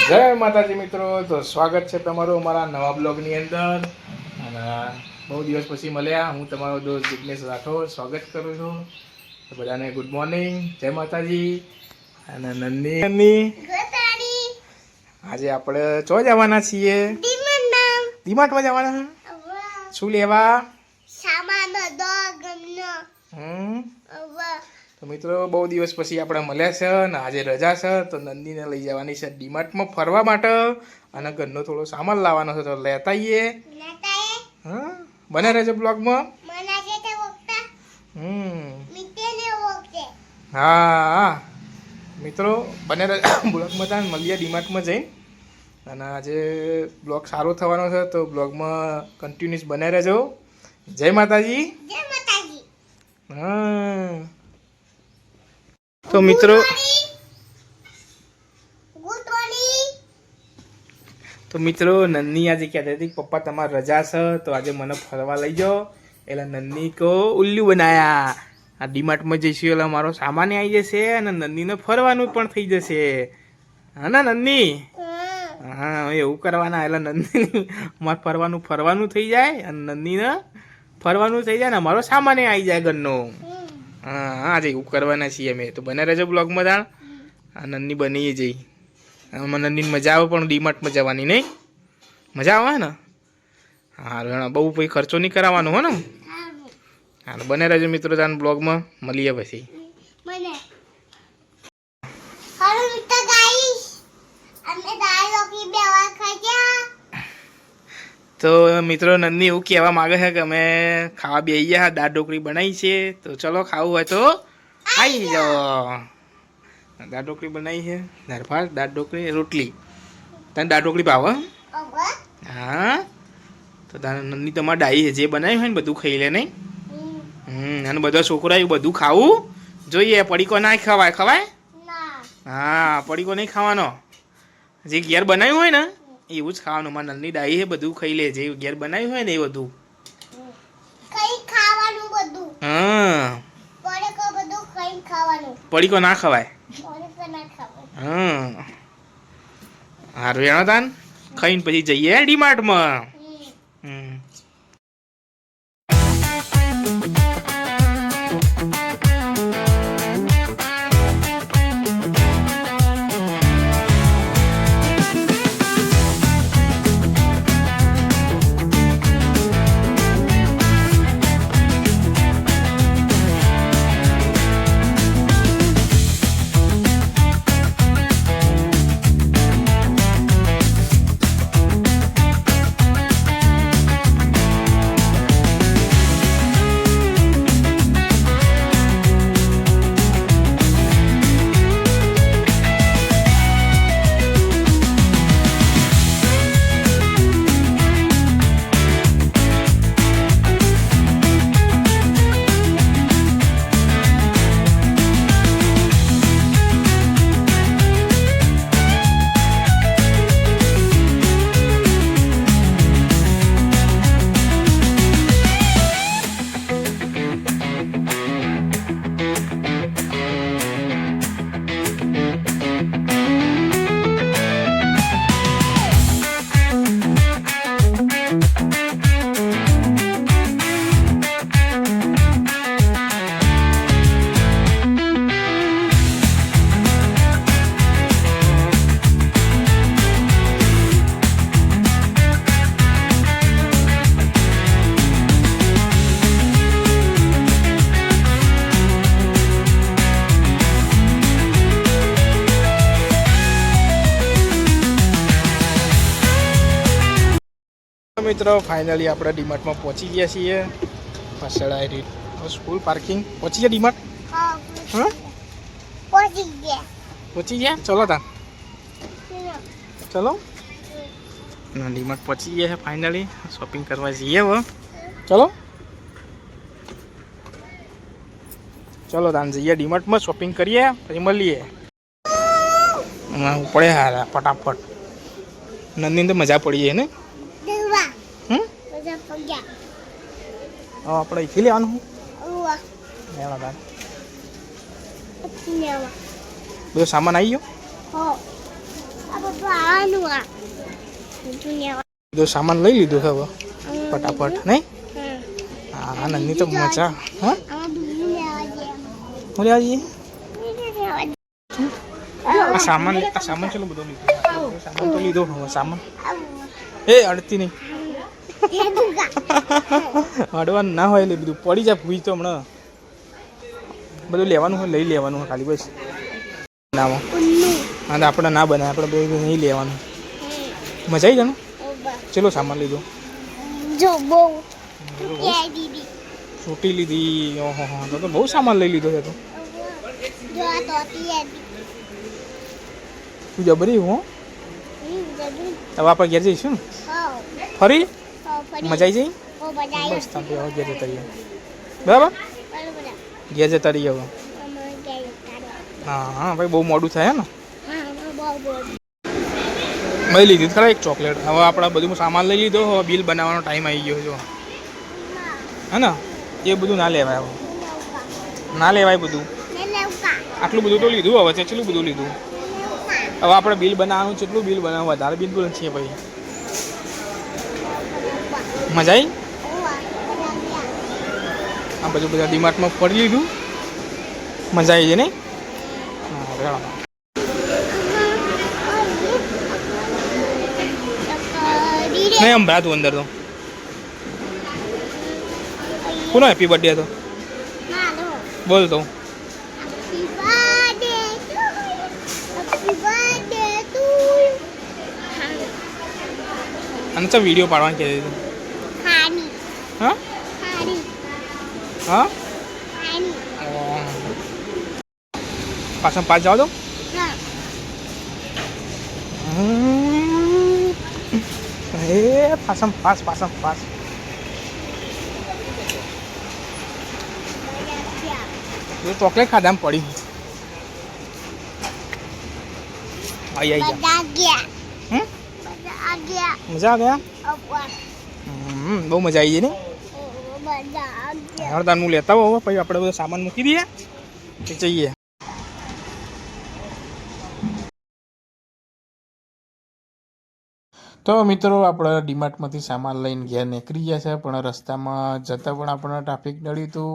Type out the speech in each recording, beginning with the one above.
જય માતાજી મિત્રો, તો સ્વાગત છે તમારું અમારા નવા બ્લોગની અંદર. અને બહુ દિવસ પછી મળ્યા. હું તમારો દોસ્ત જિગ્નેશ રાઠોડ સ્વાગત કરું છું. તો બધાને ગુડ મોર્નિંગ, જય માતાજી. અને નંદી આજે આપણે ચો જવાના છીએ? ડીમાર્ટમાં જવાના. શું લેવા? તો મિત્રો બહુ દિવસ પછી આપણે મળ્યા છે અને આજે રજા છે, તો નંદીને લઈ જવાની છે ડીમાર્ટમાં ફરવા માટે. અને ઘરનો થોડો સામાન લાવવાનો છે, તો લેતા આવીએ. હા, બને રહેજો બ્લોગમાં. હા મિત્રો, બને રહેજો બ્લોગમાં. ત્યાં મળીએ ડીમાર્ટમાં જઈને. અને આજે બ્લોગ સારો થવાનો છે, તો બ્લોગમાં કન્ટિન્યુઅસ બને રહેજો. જય માતાજી. હા, તો મિત્રો નન્ની આજે કહેતી હતી પપ્પા તમારે રજા છે, તો આજે મને ફરવા લઈ જાઓ. એટલે નન્ની કો ઉલ્લુ બનાયા. આ ડીમાર્ટમાં જઈશું એટલે મારો સામાન આવી જશે અને નન્નીને ફરવાનું પણ થઈ જશે. હા ને નન્ની? હા, એવું કરવાના. એટલે નન્ની મારે ફરવાનું થઈ જાય અને નન્નીને ફરવાનું થઈ જાય ને અમારો સામાન આવી જાય ઘરનો. હા, આજે એવું કરવાના છીએ અમે. તો બને રહેજો બ્લોગમાં. તાણ આ નન્ની બની જઈ. આમાં નન્નીને મજા આવે પણ ડીમાર્ટમાં જવાની, નહીં? મજા આવે ને? હા, બહુ પછી ખર્ચો નહીં કરાવવાનો હો ને. હા, બને રહેજો મિત્રો. તાન બ્લોગમાં મળીએ પછી. તો મિત્રો નંદની એવું કહેવા માગે છે કે અમે ખાવા બેસી ગયા, દાળ ઢોકળી બનાવી છે, તો ચલો ખાવું હોય તો આવી જાઓ. દાળ ઢોકળી બનાવી છે, દાળ ભાત, દાળ ઢોકળી, રોટલી. તને દાળ ઢોકળી ભાવે? હા, તો તારે નંદની તમારે ડાઈ છે, જે બનાવ્યું હોય ને બધું ખાઈ લે, નહીં? અને બધા છોકરા એવું બધું ખાવું જોઈએ. પડીકો ના ખવાય? ખવાય? હા, પડીકો નહીં ખાવાનો. જે ઘેર બનાવ્યું હોય ને એવું જ ખાવાનું. મારા નલની ડાઈ છે, બધું ખાઈ લે. જે ઘેર બનાવ્યું હોય ને એ બધું હા. પડીકો ના ખવાય. હા, હારું એનો તાન ખાઈને પછી જઈએ ડીમાર્ટમાં. મિત્રો ફાઇનલી આપણે ડીમાર્ટમાં પહોંચી ગયા છીએ. પાછળ આવી સ્કૂલ પાર્કિંગ. પહોંચી ગયા ડીમાર્ટ? હા, પહોંચી ગયા. ચલો તા, ચલો. ડીમાર્ટ પહોંચી ગયા છે ફાઇનલી. શોપિંગ કરવા જઈએ હવે. ચલો ચલો તાન જઈએ ડીમાર્ટમાં, શોપિંગ કરીએ, પછી મળીએ. પડે હારા ફટાફટ. નંદીને તો મજા પડી જાય ને. આપણે અહીંથી લેવાનું. બધો સામાન આવી ગયો. બધો સામાન લઈ લીધો છે હવે ફટાફટ નહીં. હા નંદની તો મજા. હા હું લેવા જઈએ. આ સામાન ચલો બધો લીધો. સામાન તો લીધો હવે સામાન એ અડતી નહીં. અડવાનું ના હોય એટલે બધું પડી જાય ભૂઈ તો હમણાં બધું લેવાનું હોય લઈ લેવાનું હોય ખાલી બસ. નામાં હા તો આપણે ના બનાવે આપણે બધું નહીં લેવાનું. મજા આવી જાનું. ચલો સામાન લીધો. છૂટી લીધી. ઓહો હા તો બહુ સામાન લઈ લીધો છે તો. તું જબરી હું હવે આપણે ઘેર જઈશું ને ફરી મજા આવી જઈ. બસ તમે હવે ઘેર જતા રહીએ બરાબર. ઘેર જતા રહીએ હવે. હા હા ભાઈ બહુ મોડું થાય ને. મેં લીધી ખરા એક ચોકલેટ. હવે આપણે બધું સામાન લઈ લીધો. હવે બિલ બનાવવાનો ટાઈમ આવી ગયો જો હે ને. એ બધું ના લેવાય હવે. ના લેવાય બધું. આટલું બધું તો લીધું હવે કેટલું બધું લીધું. હવે આપણે બિલ બનાવવાનું કેટલું બિલ બનાવવું વધારે બિલ છે ભાઈ. મજા આવી. આ બધું બધા ડીમાર્ટમાં ફરી લીધું. મજા આવી છે નહીં. નહીં આમ ભરાતું અંદર તો. કોનો હેપી બર્થડે હતો બોલ તો. અને તો વિડીયો પાડવાનું કહી દીધું. હા હા પાછા પાસ જાઓ તો. એ પાછા પાસ. ચોકલેટ ખાધા પડી. મજા આ ગયા. બહુ મજા આવી ગઈ ને. હરદાનું લેતા હોવ પછી આપણે બધો સામાન મૂકી દઈએ જઈએ. તો મિત્રો આપણે ડીમાર્ટમાંથી સામાન લઈને ઘેર નીકળી ગયા છે પણ રસ્તામાં જતાં પણ આપણને ટ્રાફિક નડ્યું હતું.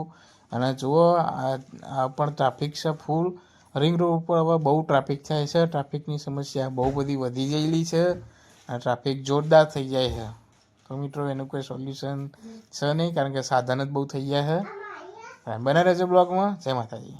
અને જુઓ આ પણ ટ્રાફિક છે ફૂલ. રિંગ રોડ ઉપર હવે બહુ ટ્રાફિક થાય છે. ટ્રાફિકની સમસ્યા બહુ બધી વધી ગયેલી છે અને ટ્રાફિક જોરદાર થઈ જાય છે. તો મિત્રો એનું કોઈ સોલ્યુશન છે નહીં કારણ કે સાધન જ બહુ થઈ ગયા છે. બને રહેજો બ્લોગમાં. જય માતાજી.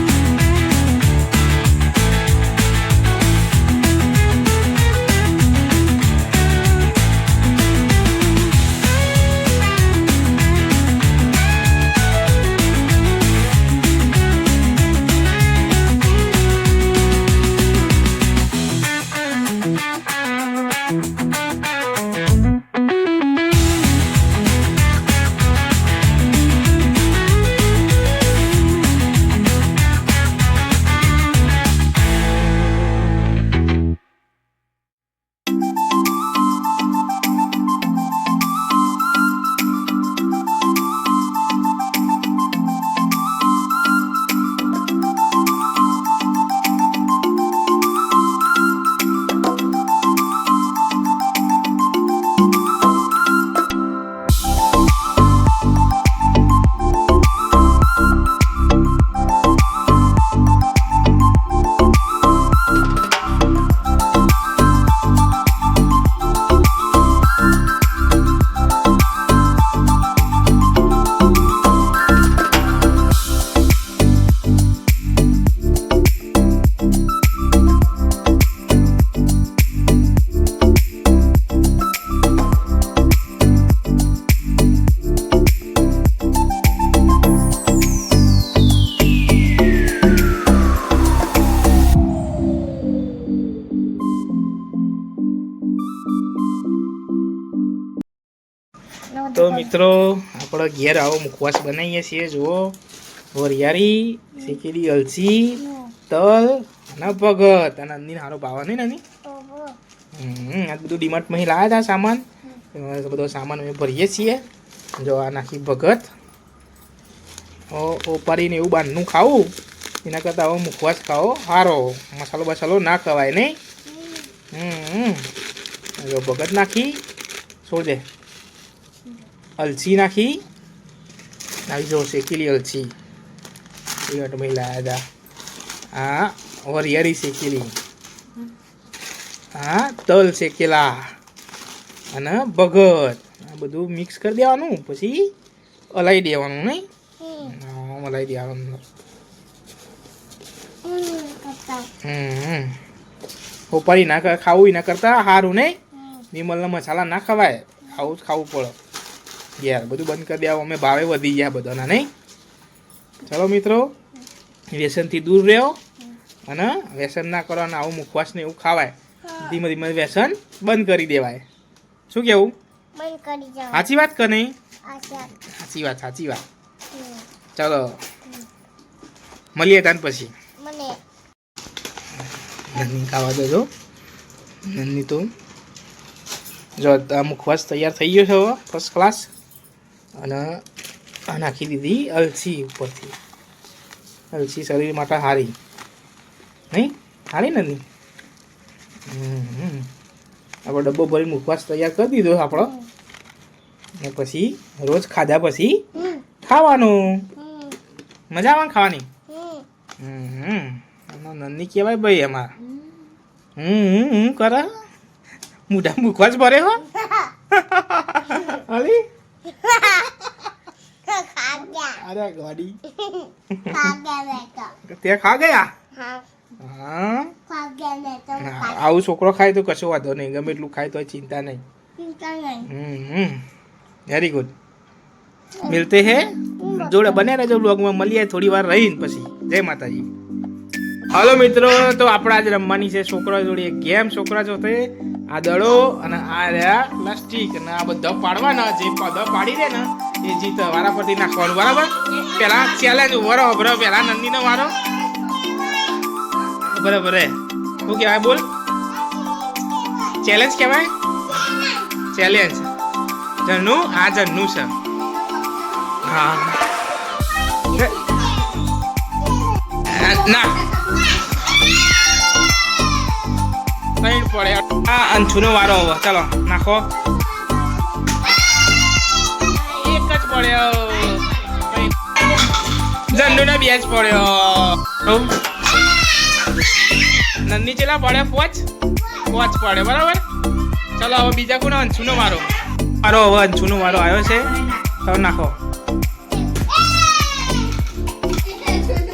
તો મિત્રો આપણે ઘેર આવો મુખવાસ બનાવીએ છીએ. જુઓ વરિયાળી શેકેલી અલસી તલ અને ભગત અને અન્ની સારો ભાવ નહીં નાની. આ બધું ડીમાર્ટમાં લાવ્યા હતા સામાન. બધો સામાન અમે ભરીએ છીએ. જો આ નાખી ભગત. ઓપારીને એવું બહારનું ખાવું એના કરતાં હવે મુખવાસ ખાવો સારો. મસાલો બસાલો ના ખવાય નહીં. હવે ભગત નાખી છોડ દે. અલસી નાખી. આવી જો શેકેલી અલસી એ અટમી લાયા હતા. હા વરિયાળી શેકેલી. હા તલ શેકેલા અને ભગત આ બધું મિક્સ કરી દેવાનું પછી હલાવી દેવાનું નહીં. હલાવી દેવાનું. ઉપાડી ના ખાવું ના કરતા સારું નહીં. વિમલના મસાલા ના ખવાય. ખાવું પડે યાર. બધું બંધ કરી દેવા. અમે ભાવે વધી ગયા બધાના નહીં. ચલો મિત્રો વ્યસનથી દૂર રહ્યો અને વ્યસન ના કરો અને આવું મુખવાસ ને એવું ખાવાય. ધીમે ધીમે વ્યસન બંધ કરી દેવાય. શું કેવું? સાચી વાત કે નહીં? સાચી વાત. ચલો મળીએ તાન પછી. નન્ની ખાવા દેજો. નન્ની તો જો આ મુખવાસ તૈયાર થઈ ગયો છે હવે ફર્સ્ટ ક્લાસ. અને આ નાખી દીધી અલસી ઉપરથી. અલસી શરીર માટે સારી નહીં? સારી નન્ની. આપણો ડબ્બો ભરી મુખવાસ તૈયાર કરી દીધો આપણો. ને પછી રોજ ખાધા પછી ખાવાનું. મજા આવે ખાવાની. નન્ની કહેવાય ભાઈ અમારા. કરે મોઢા મુખવાસ ભરે હો. અલી અરે ગાડી તે ખા ગયા. હા આવું છોકરો ખાય તો કશો વાંધો નહીં. ગમે એટલું ખાય તો ચિંતા નહીં. Very good. મિલતે હે જોડે બને રહેજો બ્લોગમાં. મળીએ થોડી વાર રહીને પછી. જય માતાજી. હાલો મિત્રો તો આપણે આજે રમવાની છે છોકરા જોડે ગેમ. છોકરા જોડે આ દડો અને આ રહ્યા પ્લાસ્ટિક અને આ બધા પાડવાના. જે બધા પાડી દે ને એ જીત. વારા પરથી નાખવાનું. બરાબર? પેલા ચેલેન્જ વરો ભરો. પેલા નંદીનો વારો. બરાબર હે. શું કહેવાય બોલ? ચેલેન્જ કહેવાય. ચેલેન્જ જન્નુ. આ જન્નુ છે. હા ના નહીં પડે. આ અંશુનો વારો હવે. ચાલો નાખો. એક જ પડ્યો. જન્નુને બે જ પડ્યો. નંદી ચેલા પડે? પોચ પડે. બરાબર. ચાલો હવે બીજા કોનો? અંશુનો વારો. હવે અંશુનો વારો આવ્યો છે. ચાલો નાખો.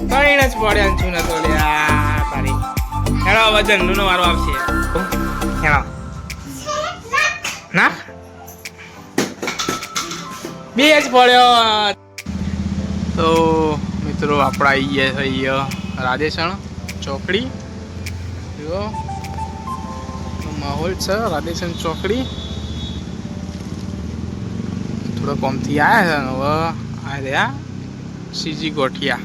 ત્રણ જ પડે અંશુને તો. તારી હેડો હવે જન્નુનો વારો આવશે. હેડો નાખ. બે જ પડ્યો. તો મિત્રો આપણે આવી ગયા છીએ રાધેસણ ચોકડી. જો માહોલ છે રાધેસણ ચોકડી. થોડો કોમથી આવ્યા છે. હવે આ રહ્યા સીજી ગોઠિયા.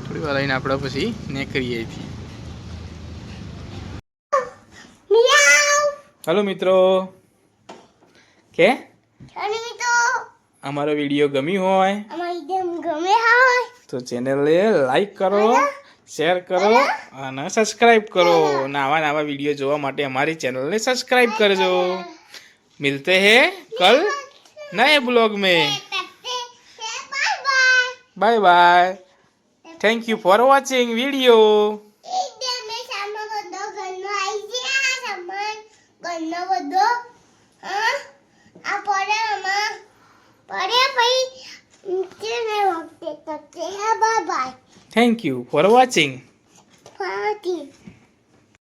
થોડી વાર રહીને આપણે પછી નીકળીએ. હલો મિત્રો કે અમારો વિડીયો ગમી હોય તો ચેનલને લાઈક કરો, શેર કરો અને સબસ્ક્રાઈબ કરો. નવા વિડીયો જોવા માટે અમારી ચેનલને સબસ્ક્રાઈબ કરજો. મિલતે હે કલ નए ब्लॉग में. Bye bye. Thank you for watching video. Thank you for watching.